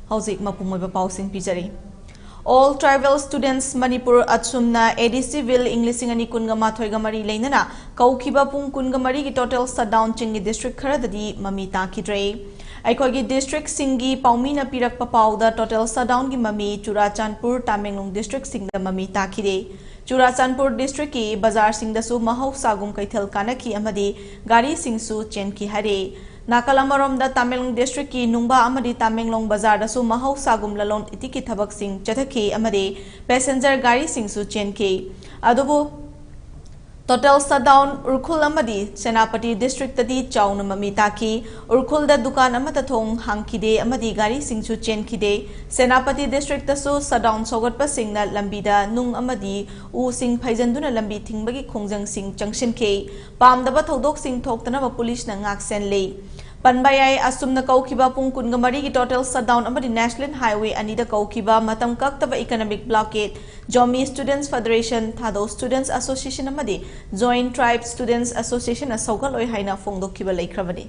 Hauzik mapungmoiba pausing pijari. All tribal students Manipur ATSUM na ADC will English ani kunga mathoi gamari leinana KOUKHIBA PUNG kunga mari ki total shutdown chingi district kharadadi mami takhidre. Aikogi district singi paumina pirak papauda total shutdown gi mami CHURACHANPUR TAMENGLONG district singda mami takhide. CHURACHANPUR district ki bazar singdasu mahau sagum kaithel kanaki amadi gari singsu chenki hare. Nakalamarom Tamenglong district ki Nungba amadi Tamenglong bazar dasu mahau sagum lalon itiki thabak sing chathaki amadi passenger gari sing su chenki adubu total shutdown Urkhul amadi Senapati district tadi chauna mami taki Urkhul da dukan amata thong hangkide amadi gari sing su chenkide Senapati district dasu shutdown sogot pa sing na lambida nung amadi u sing phaijanduna lambi thingbagi khongjang sing changshin ke pamdaba thodok sing thoktana ba police na ngak sen le Panbayay ATSUM na KOUKHIBA PUNG kungamari ki total shutdown amadi National Highway anida KOUKHIBA matam kaktaba economic blockade Jomi Students Federation Thado Students Association amadi Joint Tribe Students Association asaugal oi haina phongdokhiba leikrabani